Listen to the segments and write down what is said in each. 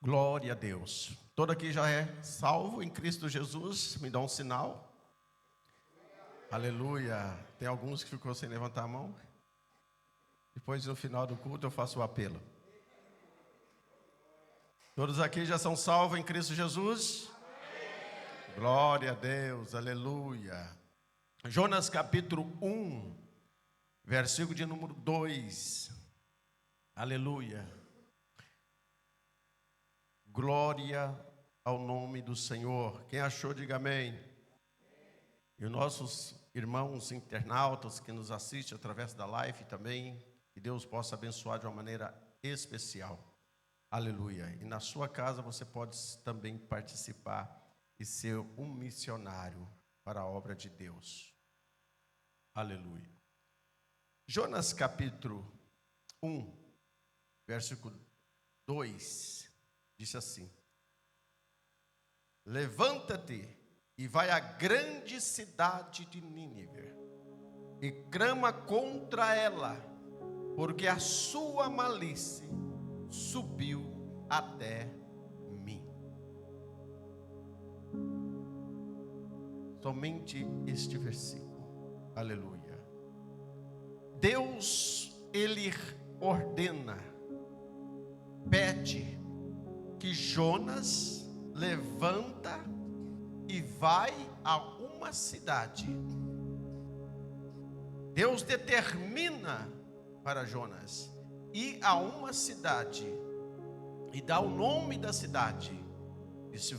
Glória a Deus. Todo aqui já é salvo em Cristo Jesus? Me dá um sinal. Aleluia. Tem alguns que ficou sem levantar a mão. Depois, no final do culto, eu faço o apelo. Todos aqui já são salvos em Cristo Jesus? Glória a Deus. Aleluia. Jonas capítulo 1, versículo de número 2. Aleluia. Glória ao nome do Senhor. Quem achou, diga amém. E os nossos irmãos internautas que nos assistem através da live também, que Deus possa abençoar de uma maneira especial. Aleluia. E na sua casa você pode também participar e ser um missionário para a obra de Deus. Aleluia. Jonas capítulo 1, versículo 2, disse assim: levanta-te e vai à grande cidade de Nínive e clama contra ela, porque a sua malícia subiu até mim. Somente este versículo. Aleluia. Deus, Ele ordena, pede que Jonas levanta e vai a uma cidade. Deus determina para Jonas ir a uma cidade e dá o nome da cidade. Disse: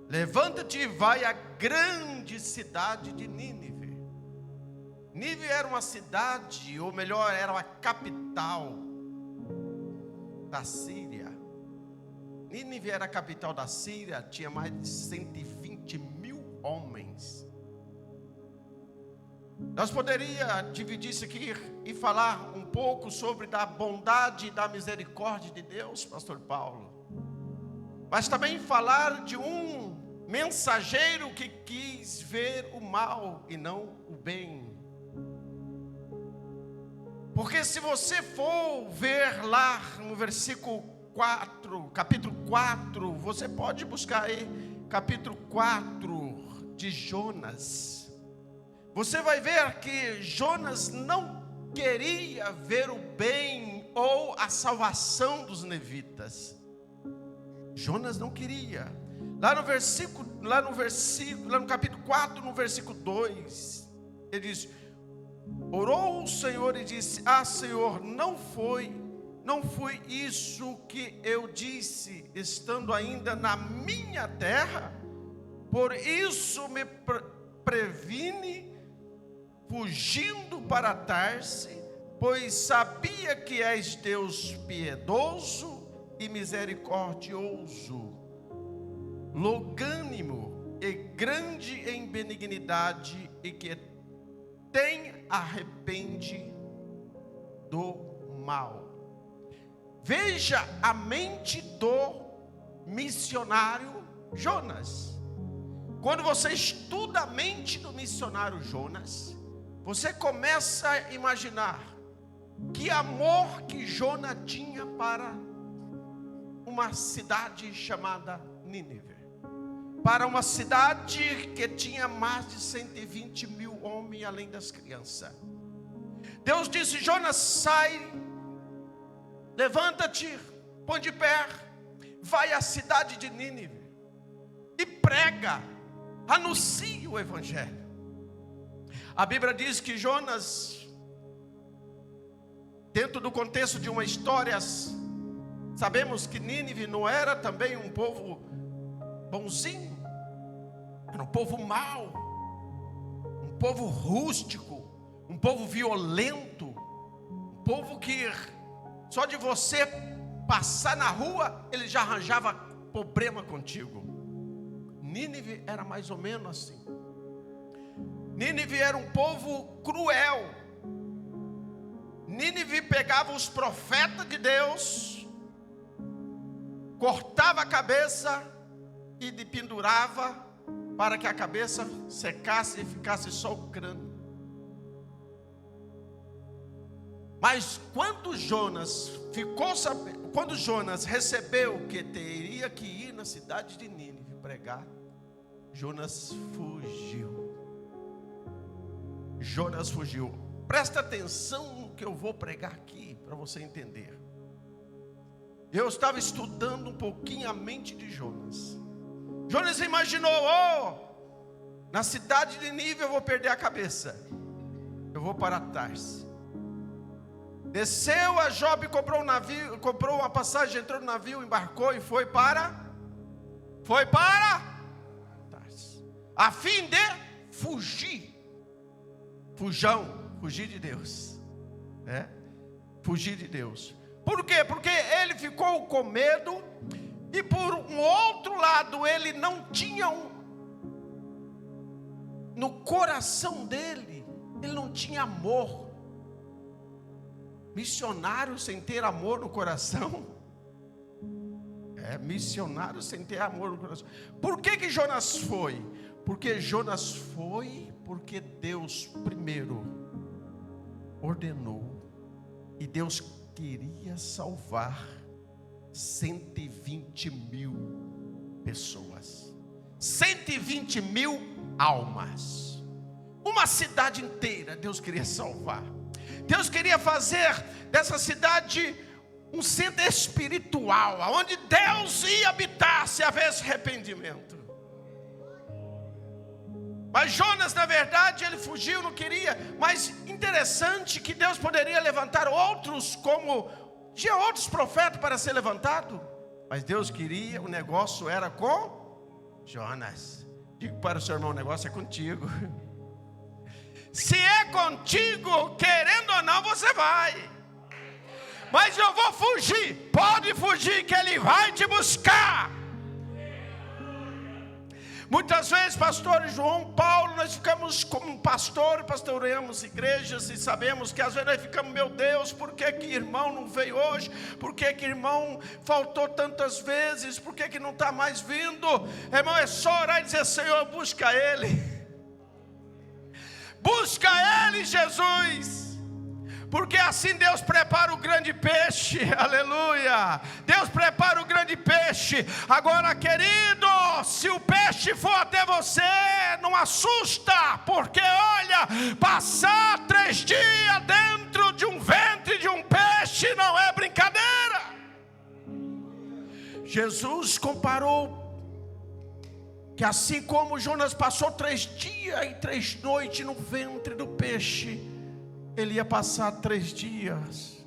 levanta-te e vai à grande cidade de Nínive. Nínive era uma cidade, ou melhor, era a capital da Síria. Nínive era a capital da Síria, tinha mais de 120 mil homens. Nós poderíamos dividir isso aqui e falar um pouco sobre da bondade e da misericórdia de Deus, pastor Paulo. Mas também falar de um mensageiro que quis ver o mal e não o bem. Porque se você for ver lá no versículo 4, capítulo 4, você pode buscar aí, capítulo 4 de Jonas. Você vai ver que Jonas não queria ver o bem ou a salvação dos nevitas. Jonas não queria. Lá no capítulo 4, no versículo 2, ele diz: orou o Senhor e disse: Senhor, não foi isso que eu disse, estando ainda na minha terra? Por isso me previne, fugindo para Tarse, pois sabia que és Deus piedoso e misericordioso, longânimo e grande em benignidade, e que tem arrepende do mal. Veja a mente do missionário Jonas. Quando você estuda a mente do missionário Jonas, você começa a imaginar que amor que Jonas tinha para uma cidade chamada Nínive, para uma cidade que tinha mais de 120 mil homens, além das crianças. Deus disse: Jonas, sai, levanta-te, põe de pé, vai à cidade de Nínive e prega, anuncia o evangelho. A Bíblia diz que Jonas, dentro do contexto de uma história, sabemos que Nínive não era também um povo bonzinho, era um povo mau, um povo rústico, um povo violento, um povo que só de você passar na rua ele já arranjava problema contigo. Nínive era mais ou menos assim. Nínive era um povo cruel. Nínive pegava os profetas de Deus, cortava a cabeça e pendurava para que a cabeça secasse e ficasse só o crânio. Mas quando Jonas recebeu que teria que ir na cidade de Nínive pregar, Jonas fugiu. Jonas fugiu. Presta atenção no que eu vou pregar aqui, para você entender. Eu estava estudando um pouquinho a mente de Jonas. Jonas imaginou, na cidade de Nínive eu vou perder a cabeça. Eu vou para Tarsis. Desceu a Jope, comprou um navio, comprou uma passagem, entrou no navio, embarcou e foi para Tarsis, a fim de fugir. Fugir de Deus, fugir de Deus. Por quê? Porque ele ficou com medo, e por um outro lado, ele não tinha no coração dele, ele não tinha amor. Missionário sem ter amor no coração. Missionário sem ter amor no coração. Por que Jonas foi? Porque Jonas foi porque Deus primeiro ordenou. E Deus queria salvar 120 mil pessoas. 120 mil almas. Uma cidade inteira Deus queria salvar. Deus queria fazer dessa cidade um centro espiritual, onde Deus ia habitar se houvesse arrependimento. Mas Jonas, na verdade, ele fugiu, não queria. Mas interessante que Deus poderia levantar outros, como tinha outros profetas para ser levantado. Mas Deus queria, o negócio era com Jonas. Digo para o seu irmão, o negócio é contigo. Se é contigo, querendo ou não, você vai. Mas eu vou fugir. Pode fugir que ele vai te buscar. Muitas vezes, pastor João Paulo, nós ficamos como pastor, pastoreamos igrejas e sabemos que às vezes nós ficamos, meu Deus, por que irmão não veio hoje? Por que irmão faltou tantas vezes? Por que não está mais vindo? Irmão, é só orar e dizer, Senhor, busca ele. Busca ele, Jesus. Porque assim Deus prepara o grande peixe, aleluia. Deus prepara o grande peixe. Agora, querido, se o peixe for até você, não assusta, porque olha, passar 3 dias dentro de um ventre de um peixe não é brincadeira. Jesus comparou que assim como Jonas passou 3 dias e 3 noites no ventre do peixe, ele ia passar 3 dias.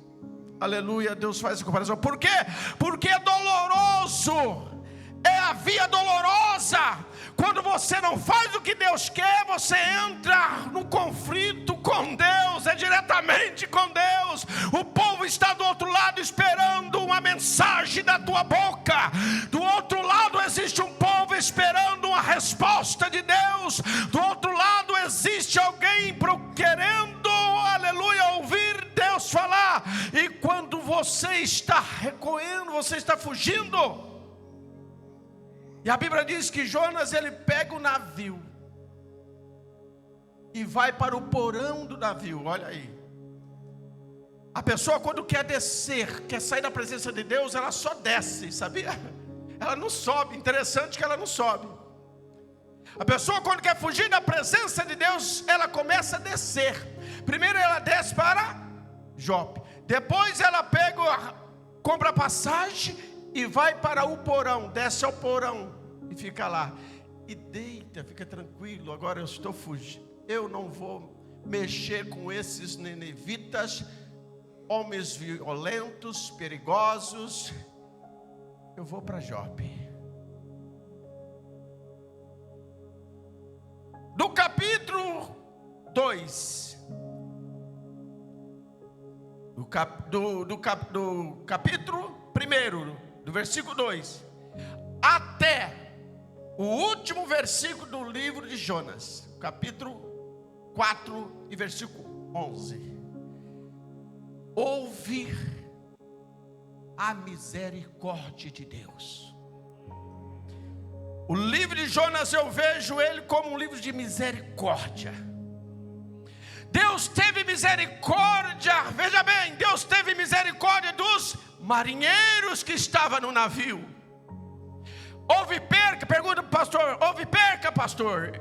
Aleluia, Deus faz a comparação. Por quê? Porque é doloroso. É a via dolorosa. Quando você não faz o que Deus quer, você entra no conflito com Deus. É diretamente com Deus. O povo está do outro lado esperando uma mensagem da tua boca. Do outro lado existe um povo esperando uma resposta de Deus. Do outro lado existe alguém querendo, aleluia, ouvir Deus falar. E quando você está recuando, você está fugindo. E a Bíblia diz que Jonas, ele pega o navio e vai para o porão do navio. Olha aí. A pessoa quando quer descer, quer sair da presença de Deus, ela só desce, sabia? Ela não sobe. Interessante que ela não sobe. A pessoa quando quer fugir da presença de Deus, ela começa a descer. Primeiro ela desce para Jope. Depois ela compra a passagem e vai para o porão. Desce ao porão e fica lá. E deita, fica tranquilo. Agora eu estou fugindo. Eu não vou mexer com esses ninivitas, homens violentos, perigosos. Eu vou para Jope. Do capítulo 2, do capítulo 1, do versículo 2, até o último versículo do livro de Jonas, capítulo 4 e versículo 11. Ouvir a misericórdia de Deus. O livro de Jonas, eu vejo ele como um livro de misericórdia. Deus teve misericórdia, veja bem, Deus teve misericórdia dos marinheiros que estavam no navio. Houve perca, pergunta para o pastor, houve perca, pastor?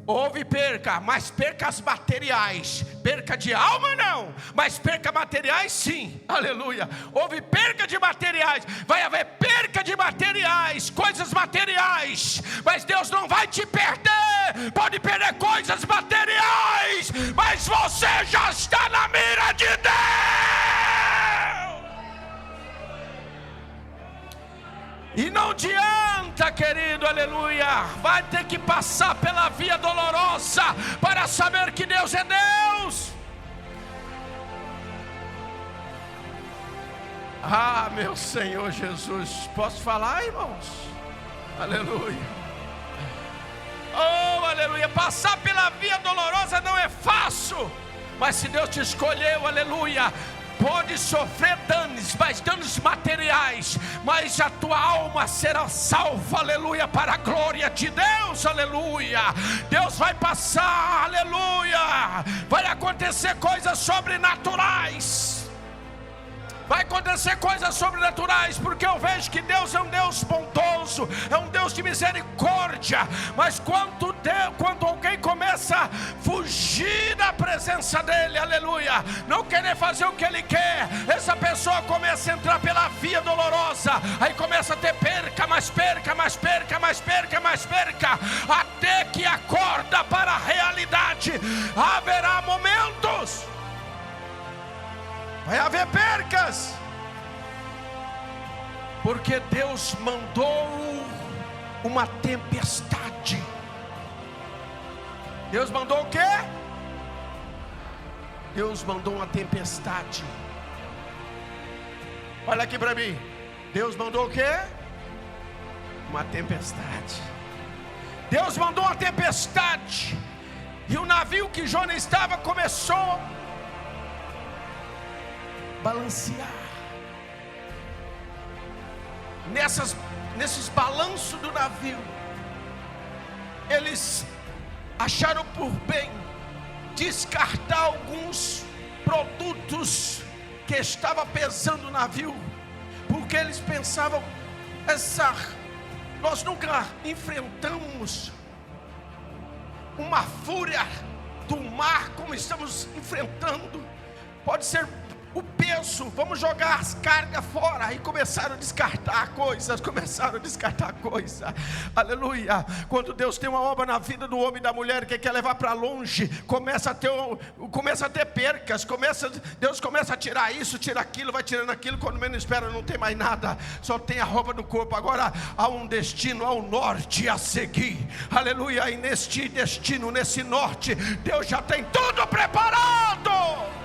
Houve perca, mas percas materiais. Perca de alma não, mas perca materiais sim, aleluia. Houve perca de materiais, vai haver perca de materiais, coisas materiais. Mas Deus não vai te perder, pode perder coisas materiais, mas você já está na mira de Deus. E não adianta, querido, aleluia, vai ter que passar pela via dolorosa para saber que Deus é Deus. Ah, meu Senhor Jesus, posso falar, irmãos? Aleluia. Oh, aleluia, passar pela via dolorosa não é fácil, mas se Deus te escolheu, aleluia, pode sofrer danos, mas danos materiais, mas a tua alma será salva, aleluia, para a glória de Deus, aleluia. Deus vai passar, aleluia, vai acontecer coisas sobrenaturais. Vai acontecer coisas sobrenaturais, porque eu vejo que Deus é um Deus bondoso, é um Deus de misericórdia. Mas quando alguém começa a fugir da presença dEle, aleluia, não querer fazer o que Ele quer, essa pessoa começa a entrar pela via dolorosa, aí começa a ter perca, mais perca, mais perca, mais perca, mais perca, até que acorda para a realidade. Haverá momentos, vai haver percas, porque Deus mandou uma tempestade. Deus mandou o quê? Deus mandou uma tempestade. Olha aqui para mim. Deus mandou o quê? Uma tempestade. Deus mandou uma tempestade. E o navio que Jonas estava começou balancear. Nesses balanços do navio, eles acharam por bem descartar alguns produtos que estavam pesando o navio, porque eles pensavam, nós nunca enfrentamos uma fúria do mar como estamos enfrentando. Pode ser o peso, vamos jogar as cargas fora. Aí começaram a descartar coisas, aleluia. Quando Deus tem uma obra na vida do homem e da mulher que quer levar para longe, começa a ter percas, Deus começa a tirar isso, tira aquilo, vai tirando aquilo, quando menos espera não tem mais nada, só tem a roupa do corpo. Agora há um destino, há um norte a seguir, aleluia. E neste destino, nesse norte, Deus já tem tudo preparado.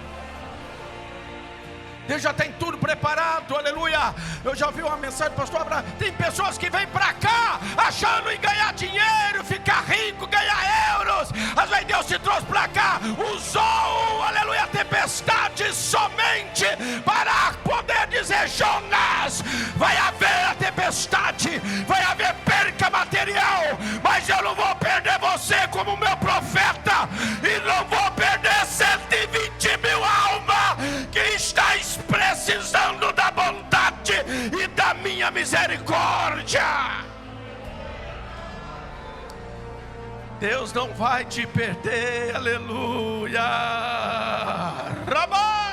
Deus já tem tudo preparado, aleluia. Eu já ouvi uma mensagem do pastor Abraão. Tem pessoas que vêm para cá achando em ganhar dinheiro, ficar rico, ganhar euros. Às vezes Deus te trouxe para cá, usou, aleluia, a tempestade somente para poder dizer: Jonas, vai haver a tempestade, vai haver perca material, mas eu não vou perder você como meu profeta, e não vou perder 120 mil almas que está precisando da bondade e da minha misericórdia. Deus não vai te perder, aleluia. Rabai.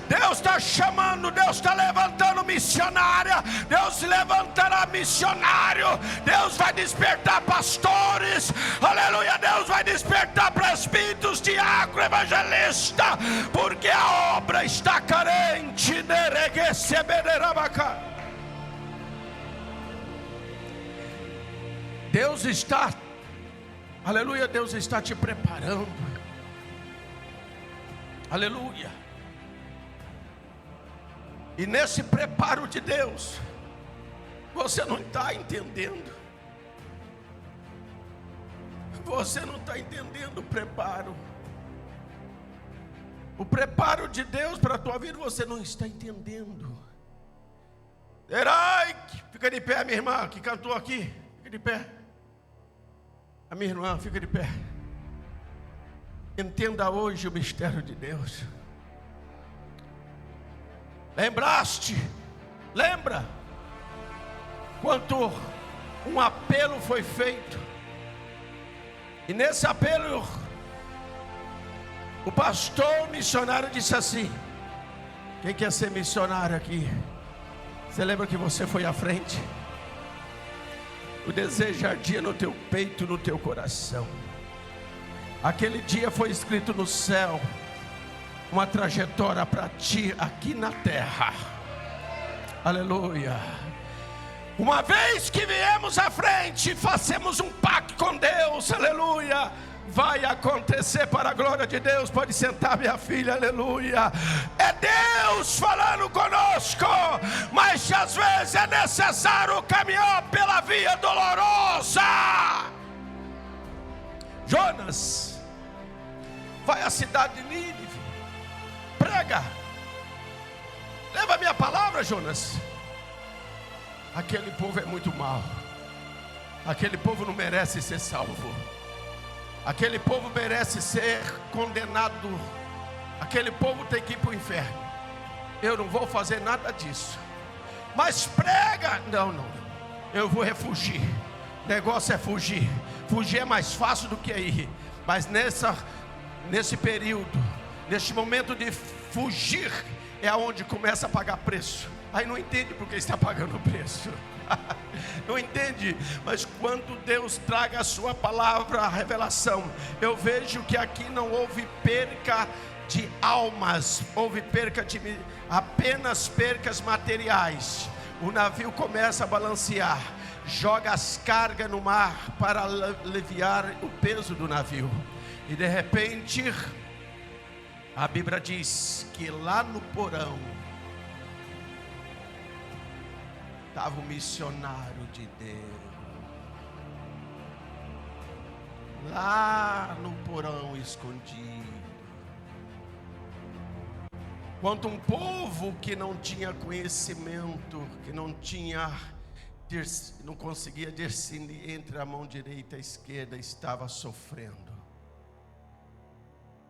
Deus está chamando, Deus está levantando missionária, Deus levantará missionário, Deus vai despertar pastores, aleluia, Deus vai despertar presbíteros, diácono, evangelista, porque a obra está carente. Deus está, aleluia, Deus está te preparando, aleluia. E nesse preparo de Deus, você não está entendendo. Você não está entendendo o preparo. O preparo de Deus para a tua vida, você não está entendendo. Herói, fica de pé, minha irmã que cantou aqui. Fica de pé. A minha irmã, fica de pé. Entenda hoje o mistério de Deus. Lembra quando um apelo foi feito, e nesse apelo o pastor missionário disse assim: quem quer ser missionário aqui? Você lembra que você foi à frente? O desejo ardia no teu peito, no teu coração. Aquele dia foi escrito no céu uma trajetória para ti aqui na terra. Aleluia. Uma vez que viemos à frente, fazemos um pacto com Deus. Aleluia. Vai acontecer para a glória de Deus. Pode sentar, minha filha, aleluia. É Deus falando conosco, mas às vezes é necessário caminhar pela via dolorosa. Jonas, vai à cidade de Nínive, prega, leva a minha palavra, Jonas. Aquele povo é muito mau, aquele povo não merece ser salvo, aquele povo merece ser condenado, aquele povo tem que ir para o inferno. Eu não vou fazer nada disso, mas prega. Não, eu vou refugir. Negócio é fugir. Fugir é mais fácil do que ir. Mas nesse período, neste momento de fugir, é aonde começa a pagar preço. Aí não entende porque está pagando preço. Não entende, mas quando Deus traga a sua palavra, a revelação, eu vejo que aqui não houve perca de almas, houve perca de apenas percas materiais. O navio começa a balancear, joga as cargas no mar para aliviar o peso do navio. E de repente, a Bíblia diz que lá no porão estava o missionário de Deus. Lá no porão escondido. Quanto um povo que não tinha conhecimento, que não conseguia discernir entre a mão direita e a esquerda, estava sofrendo.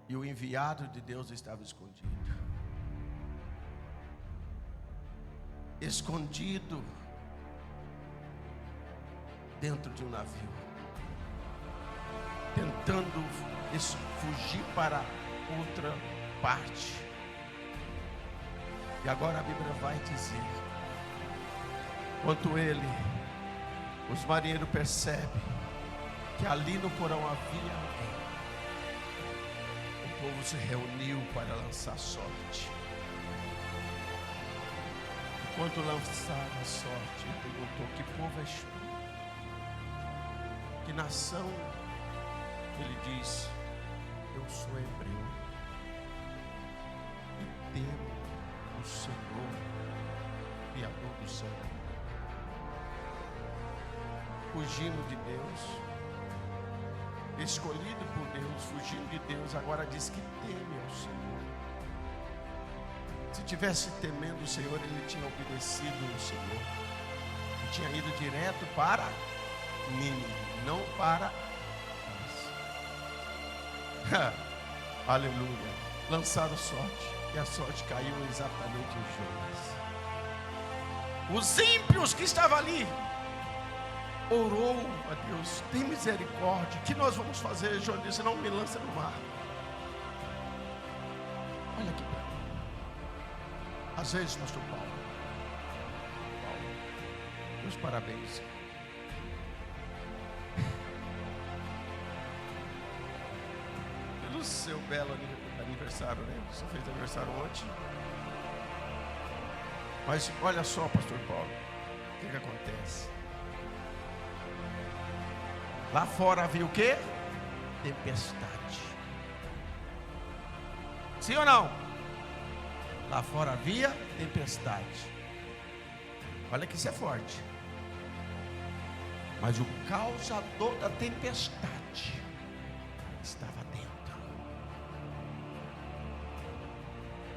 E o enviado de Deus estava escondido. Escondido dentro de um navio, tentando fugir para outra parte. E agora a Bíblia vai dizer, quanto os marinheiros percebem que ali no porão havia alguém, o povo se reuniu para lançar sorte. Enquanto lançava a sorte, ele perguntou: que povo és tu? Que nação? Ele diz: eu sou hebreu e temo o Senhor, Criador do céu. Fugindo de Deus, escolhido por Deus, fugindo de Deus, agora diz que teme ao Senhor. Se tivesse temendo o Senhor, ele tinha obedecido o Senhor e tinha ido direto para Nínive, não para nós. Aleluia. Lançaram sorte, e a sorte caiu exatamente em Jonas. Os ímpios que estavam ali orou a Deus: tem misericórdia, o que nós vamos fazer? Jonas disse: não me lança no mar. Olha aqui para mim. Às vezes, pastor Paulo, Meus parabéns. Pelo seu belo aniversário, né? Você fez aniversário ontem. Mas olha só, pastor Paulo, o que acontece? Lá fora havia o quê? Tempestade. Sim ou não? Lá fora havia tempestade. Olha que isso é forte. Mas o causador da tempestade estava dentro.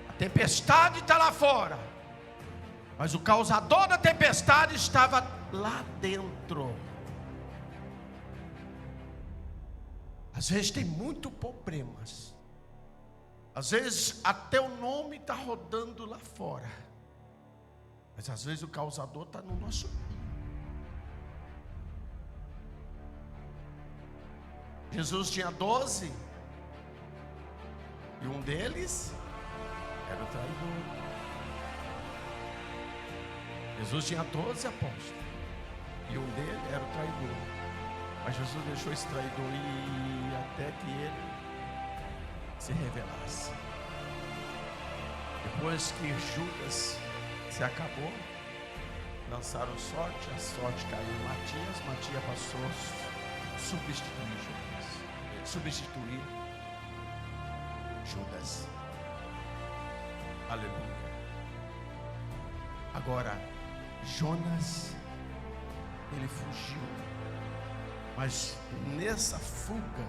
A tempestade está lá fora, mas o causador da tempestade estava lá dentro. Às vezes tem muito problemas. Às vezes até o nome está rodando lá fora. Mas às vezes o causador está no nosso meio. Jesus tinha 12. E um deles era o traidor. Jesus tinha 12 apóstolos. E um deles era o traidor. Mas Jesus deixou esse traidor ir até que ele se revelasse. Depois que Judas se acabou, lançaram sorte, a sorte caiu em Matias. Matias passou a substituir Judas. Aleluia. Agora Jonas, ele fugiu, mas nessa fuga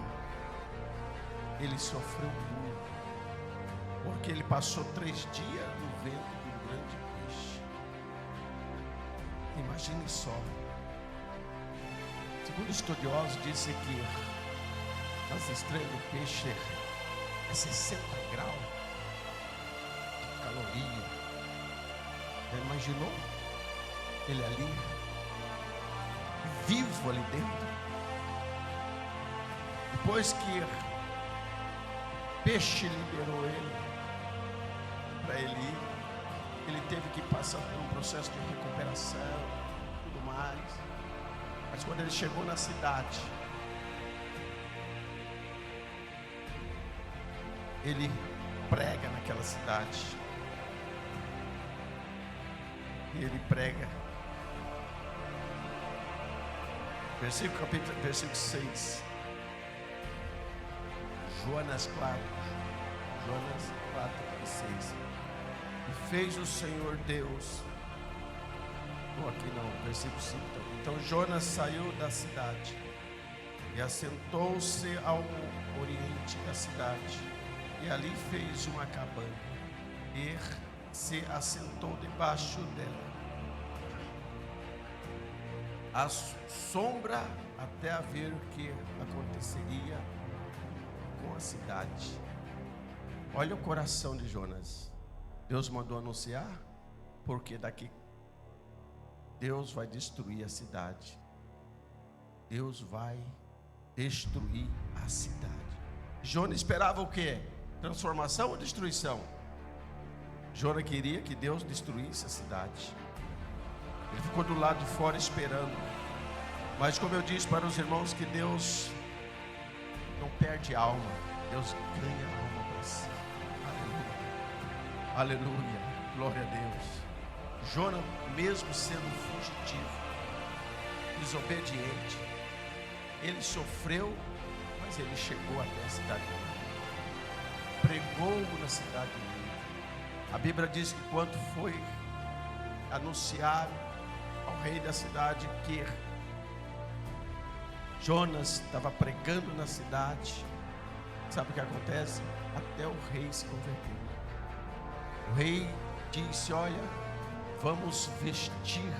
ele sofreu muito, porque ele passou 3 dias no ventre de um grande peixe. Imagine só. Segundo estudiosos, dizem que nas estrelas do peixe é 60 graus de caloria. Já imaginou? Ele ali, vivo ali dentro. Depois que o peixe liberou ele, para ele ir, ele teve que passar por um processo de recuperação, tudo mais. Mas quando ele chegou na cidade, ele prega naquela cidade. E ele prega. Versículo 6. Jonas 4, 6. E fez o Senhor Deus. Não, aqui não, versículo 5. Então Jonas saiu da cidade e assentou-se ao oriente da cidade, e ali fez uma cabana e se assentou debaixo dela, à sombra, até a ver o que aconteceria com a cidade. Olha o coração de Jonas. Deus mandou anunciar, porque daqui Deus vai destruir a cidade. Deus vai destruir a cidade. Jonas esperava o quê? Transformação ou destruição? Jonas queria que Deus destruísse a cidade. Ele ficou do lado de fora esperando. Mas como eu disse para os irmãos, que Deus não perde alma, Deus ganha alma para si. Aleluia. Aleluia. Glória a Deus. Jonas, mesmo sendo fugitivo, desobediente, ele sofreu, mas ele chegou até a cidade. Pregou na cidade. A Bíblia diz que quando foi anunciar ao rei da cidade que Jonas estava pregando na cidade, sabe o que acontece? Até o rei se converteu. O rei disse: olha, vamos vestir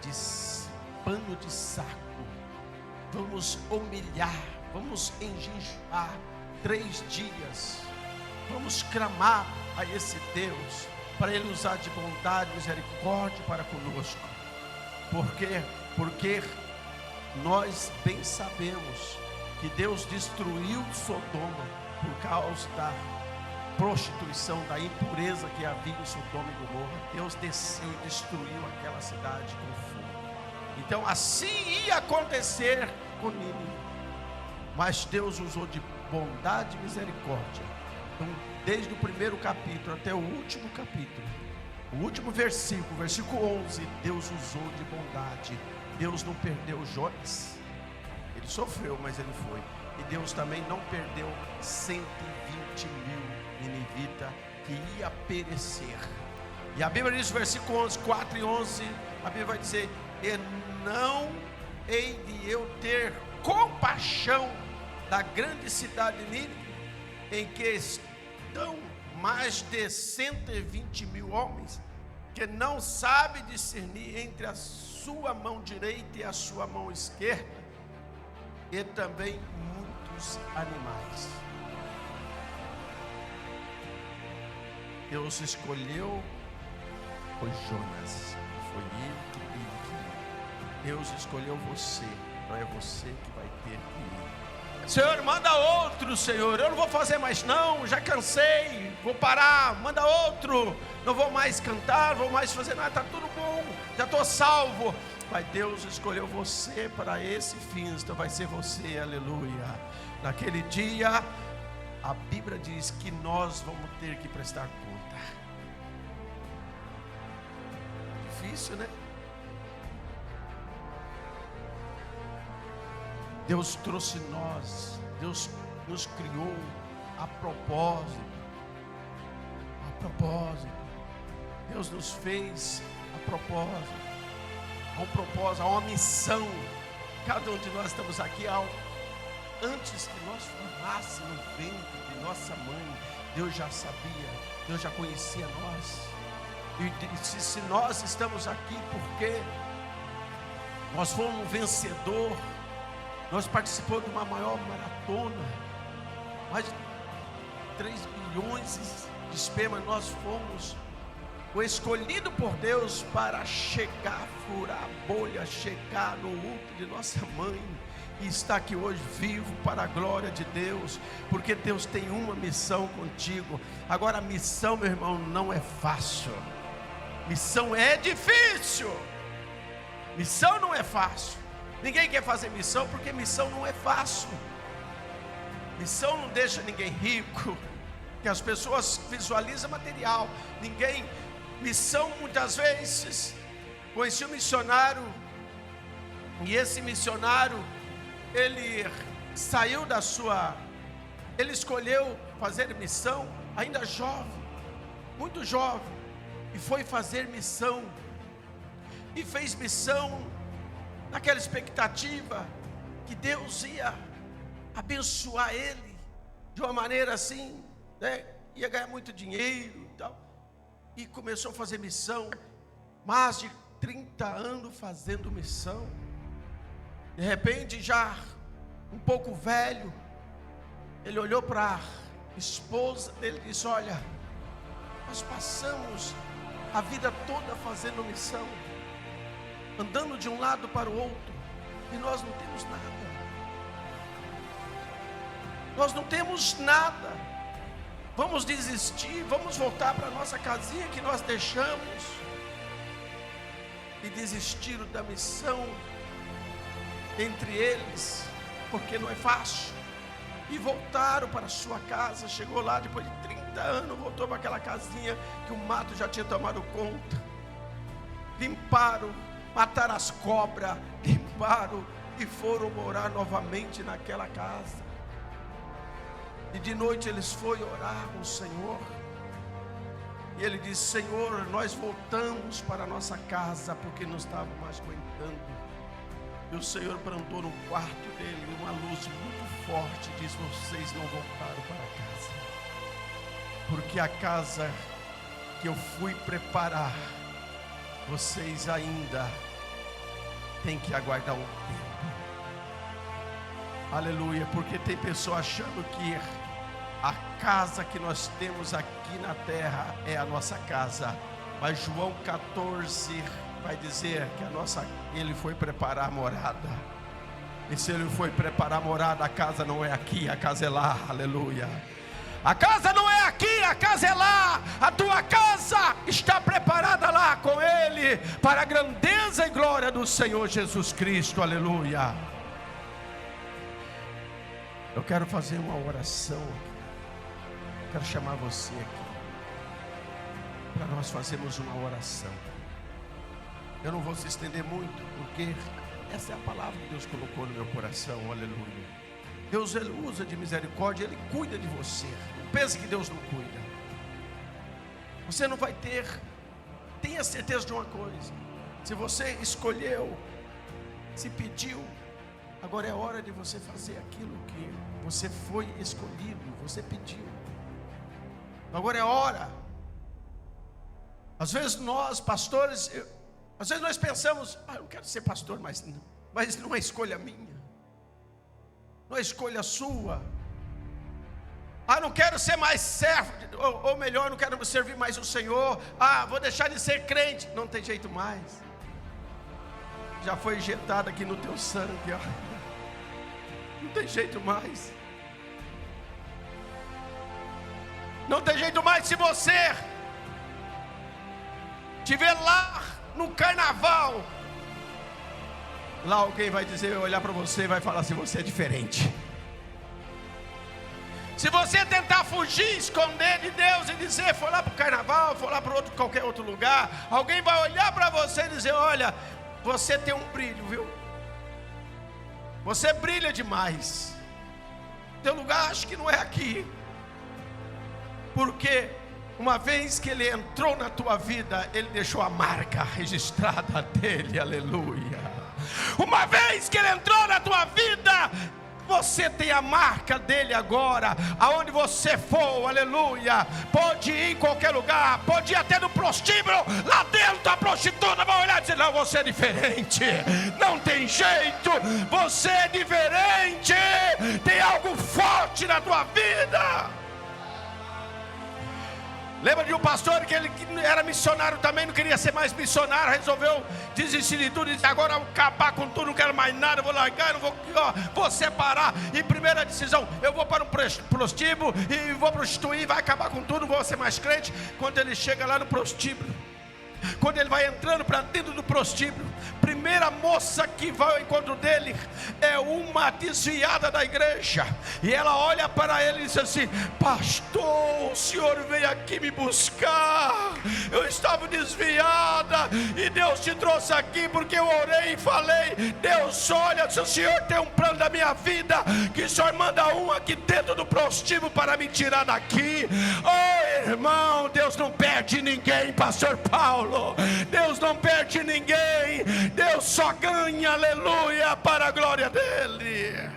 de pano de saco, vamos humilhar, vamos enjejuar 3 dias, vamos clamar a esse Deus, para Ele usar de bondade e misericórdia para conosco. Por quê? Porque nós bem sabemos que Deus destruiu Sodoma por causa da prostituição, da impureza que havia em Sodoma e Gomorra. Deus desceu e destruiu aquela cidade com fogo. Então assim ia acontecer com Nínive. Mas Deus usou de bondade e misericórdia. Então, desde o primeiro capítulo até o último capítulo, o último versículo, versículo 11, Deus usou de bondade. Deus não perdeu Jonas. Ele sofreu, mas ele foi. E Deus também não perdeu 120 mil ninivitas que ia perecer. E a Bíblia diz, versículo 11, 4 e 11, a Bíblia vai dizer: e não hei de eu ter compaixão da grande cidade de Nínive, em que estão mais de 120 mil homens, que não sabe discernir entre a sua mão direita e a sua mão esquerda, e também muitos animais. Deus escolheu, foi Jonas, foi ele que queria. Deus escolheu você, não é você que vai ter que ir. Senhor, manda outro, Senhor, eu não vou fazer mais não, já cansei, vou parar, manda outro, não vou mais cantar, não vou mais fazer nada, está tudo bom, já estou salvo. Mas Deus escolheu você para esse fim, então vai ser você, aleluia. Naquele dia, a Bíblia diz que nós vamos ter que prestar conta. Difícil, né? Deus trouxe nós, Deus nos criou a propósito. Deus nos fez a propósito. Há um propósito, há uma missão. Cada um de nós estamos aqui antes que nós formássemos no ventre de nossa mãe. Deus já sabia, Deus já conhecia nós. E se nós estamos aqui porque nós fomos um vencedor, nós participamos de uma maior maratona, mais de 3 bilhões de esperma, nós fomos o escolhido por Deus para chegar, furar a bolha, chegar no útero de nossa mãe, e estar aqui hoje vivo para a glória de Deus, porque Deus tem uma missão contigo. Agora, a missão, meu irmão, não é fácil, missão é difícil, missão não é fácil. Ninguém quer fazer missão porque missão não é fácil. Missão não deixa ninguém rico, que as pessoas visualizam material. Missão muitas vezes, conheci um missionário, e esse missionário, ele saiu ele escolheu fazer missão ainda jovem, muito jovem, e foi fazer missão, e fez missão naquela expectativa que Deus ia abençoar ele de uma maneira assim, né? Ia ganhar muito dinheiro e tal, e começou a fazer missão, mais de 30 anos fazendo missão. De repente, já um pouco velho, ele olhou para a esposa dele e disse: olha, nós passamos a vida toda fazendo missão, andando de um lado para o outro, e nós não temos nada. Nós não temos nada. Vamos desistir, vamos voltar para a nossa casinha que nós deixamos, e desistiram da missão entre eles, porque não é fácil, e voltaram para a sua casa. Chegou lá depois de 30 anos, voltou para aquela casinha que o mato já tinha tomado conta. Limparam, mataram as cobras, limparam e foram morar novamente naquela casa. E de noite eles foram orar com o Senhor, e ele disse: Senhor, nós voltamos para a nossa casa porque não estávamos mais aguentando. E o Senhor plantou no quarto dele uma luz muito forte, e diz: vocês não voltaram para casa, porque a casa que eu fui preparar, vocês ainda têm que aguardar um tempo. Aleluia. Porque tem pessoas achando que a casa que nós temos aqui na terra é a nossa casa, mas João 14 vai dizer que ele foi preparar morada. E se ele foi preparar morada, a casa não é aqui, a casa é lá. Aleluia. A casa não é aqui, a casa é lá. A tua casa está preparada lá com ele, para a grandeza e glória do Senhor Jesus Cristo, aleluia. Eu quero fazer uma oração aqui. Quero chamar você aqui para nós fazermos uma oração. Eu não vou se estender muito, porque essa é a palavra que Deus colocou no meu coração, aleluia. Deus, Ele usa de misericórdia, Ele cuida de você. Não pense que Deus não cuida. Você não vai ter, tenha certeza de uma coisa: se você escolheu, se pediu, agora é hora de você fazer aquilo que você foi escolhido, você pediu. Agora é hora. Às vezes nós, pastores, às vezes nós pensamos: eu quero ser pastor, mas não é escolha minha, não é escolha sua. Não quero ser mais servo, ou melhor, não quero servir mais o Senhor. Vou deixar de ser crente. Não tem jeito mais. Já foi injetado aqui no teu sangue, não tem jeito mais. Não tem jeito mais. Se você estiver lá no carnaval, lá alguém vai dizer, olhar para você e vai falar assim: você é diferente. Se você tentar fugir, esconder de Deus e dizer, foi lá para o carnaval, foi lá para qualquer outro lugar, alguém vai olhar para você e dizer: olha, você tem um brilho, viu? Você brilha demais. Teu lugar acho que não é aqui. Porque uma vez que Ele entrou na tua vida, Ele deixou a marca registrada dele, aleluia. Uma vez que Ele entrou na tua vida, você tem a marca dele agora. Aonde você for, aleluia. Pode ir em qualquer lugar, pode ir até no prostíbulo. Lá dentro a prostituta vai olhar e dizer: não, você é diferente. Não tem jeito, você é diferente. Tem algo forte na tua vida. Lembra de um pastor que ele era missionário também, não queria ser mais missionário, resolveu desistir de tudo, e disse: agora eu vou acabar com tudo, não quero mais nada, vou largar, vou separar. E primeira decisão: eu vou para um prostíbulo e vou prostituir, vai acabar com tudo, não vou ser mais crente. Quando ele chega lá no prostíbulo, quando ele vai entrando para dentro do prostíbulo, primeira moça que vai ao encontro dele é uma desviada da igreja. E ela olha para ele e diz assim: pastor, o senhor veio aqui me buscar. Eu estava desviada e Deus te trouxe aqui porque eu orei e falei: Deus, olha, se o senhor tem um plano da minha vida, que o senhor manda um aqui dentro do prostíbulo para me tirar daqui. Oh, irmão, Deus não perde ninguém, pastor Paulo. Deus não perde ninguém. Deus só ganha, aleluia, para a glória dele.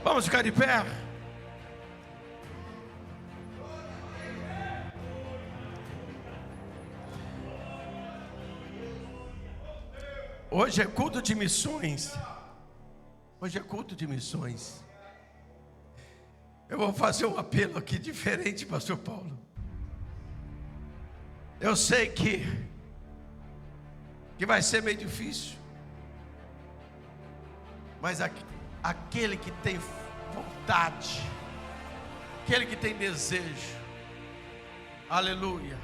Vamos ficar de pé. Hoje é culto de missões. Hoje é culto de missões. Eu vou fazer um apelo aqui diferente, pastor Paulo. Eu sei que vai ser meio difícil, mas aquele que tem vontade, aquele que tem desejo, aleluia,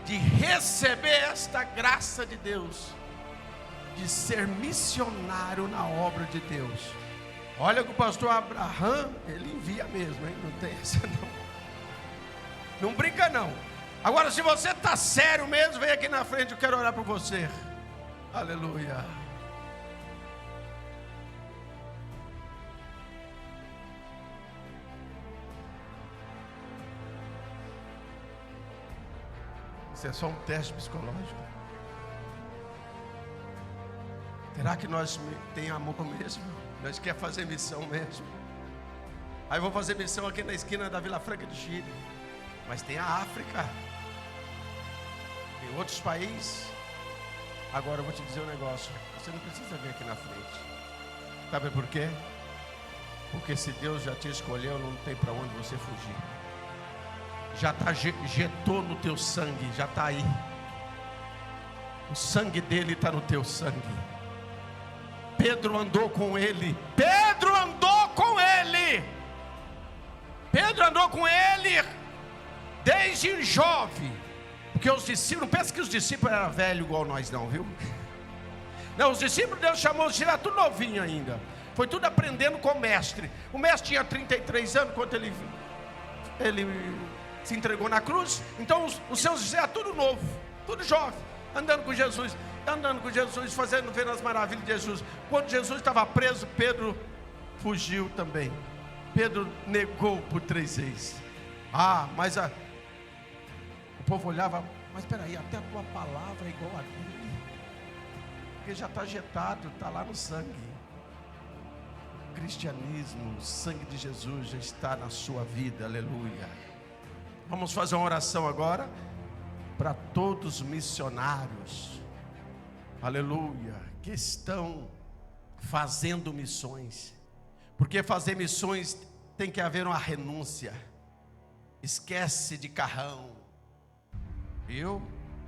de receber esta graça de Deus, de ser missionário na obra de Deus. Olha que o pastor Abraham, ele envia mesmo, hein? Não tem essa não. Não brinca não. Agora, se você está sério mesmo, vem aqui na frente, eu quero orar por você. Aleluia. Isso é só um teste psicológico. Será que nós temos amor mesmo? Nós queremos fazer missão mesmo? Aí vou fazer missão aqui na esquina da Vila Franca de Chile. Mas tem a África, tem outros países. Agora eu vou te dizer um negócio: você não precisa vir aqui na frente. Sabe por quê? Porque se Deus já te escolheu, não tem para onde você fugir. Já está, jetou no teu sangue, já está aí. O sangue dele está no teu sangue. Pedro andou com ele. Pedro andou com ele. Pedro andou com ele desde jovem. Porque os discípulos, não pensa que os discípulos eram velhos igual nós não, viu? Não, os discípulos, Deus chamou, os era tudo novinho ainda. Foi tudo aprendendo com o mestre. O mestre tinha 33 anos quando ele se entregou na cruz. Então os seus discípulos eram tudo novo, tudo jovem, andando com Jesus, vendo as maravilhas de Jesus. Quando Jesus estava preso, Pedro fugiu também. Pedro negou por 3 vezes. Mas o povo olhava, mas espera aí, até a tua palavra é igual a dele, porque já está jetado, está lá no sangue. O cristianismo, o sangue de Jesus já está na sua vida, aleluia. Vamos fazer uma oração agora para todos os missionários, aleluia, que estão fazendo missões, porque fazer missões tem que haver uma renúncia. Esquece de carrão, viu?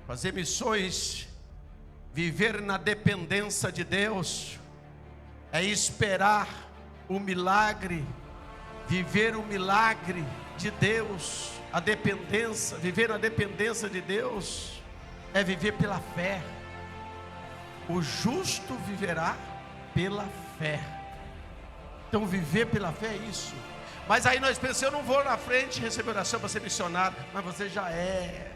Fazer missões, viver na dependência de Deus, é esperar o milagre, viver o milagre de Deus. A dependência, viver na dependência de Deus, é viver pela fé. O justo viverá pela fé. Então viver pela fé é isso. Mas aí nós pensamos, eu não vou na frente receber oração para ser missionário. Mas você já é.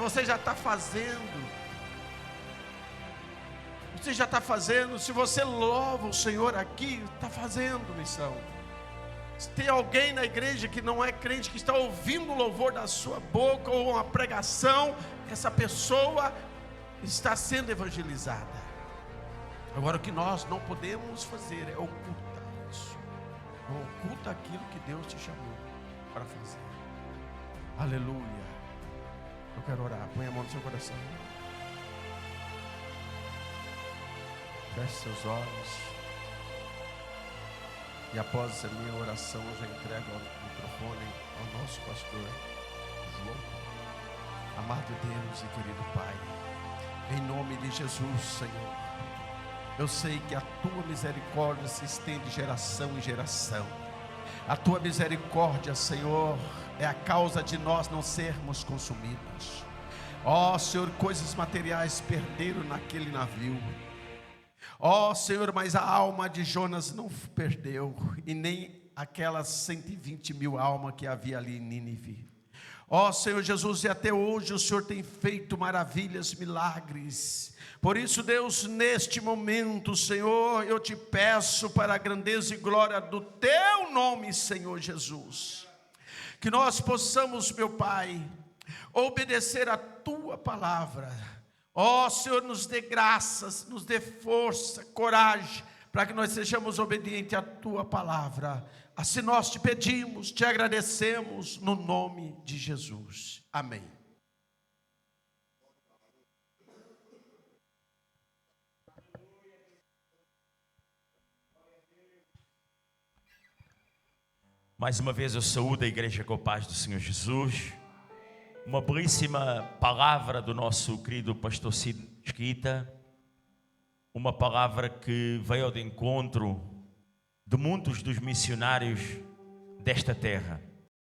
Você já está fazendo. Você já está fazendo. Se você louva o Senhor aqui, está fazendo missão. Se tem alguém na igreja que não é crente, que está ouvindo o louvor da sua boca, ou uma pregação, essa pessoa está sendo evangelizada. Agora o que nós não podemos fazer é ocultar isso. Não oculta aquilo que Deus te chamou para fazer. Aleluia. Eu quero orar. Põe a mão no seu coração. Feche seus olhos. E após essa minha oração, eu já entrego o microfone ao nosso pastor João. Amado Deus e querido Pai, em nome de Jesus, Senhor, eu sei que a tua misericórdia se estende de geração em geração. A tua misericórdia, Senhor, é a causa de nós não sermos consumidos. Ó Senhor, coisas materiais perderam naquele navio. Ó Senhor, mas a alma de Jonas não perdeu, e nem aquelas 120.000 almas que havia ali em Nínive. Ó Senhor Jesus, e até hoje o Senhor tem feito maravilhas, milagres. Por isso, Deus, neste momento, Senhor, eu te peço para a grandeza e glória do teu nome, Senhor Jesus, que nós possamos, meu Pai, obedecer a tua palavra. Ó Senhor, nos dê graças, nos dê força, coragem, para que nós sejamos obedientes à tua palavra. Assim nós te pedimos, te agradecemos, no nome de Jesus. Amém. Mais uma vez eu saúdo a igreja com a paz do Senhor Jesus. Uma belíssima palavra do nosso querido pastor Cid Mesquita, uma palavra que veio ao encontro de muitos dos missionários desta terra.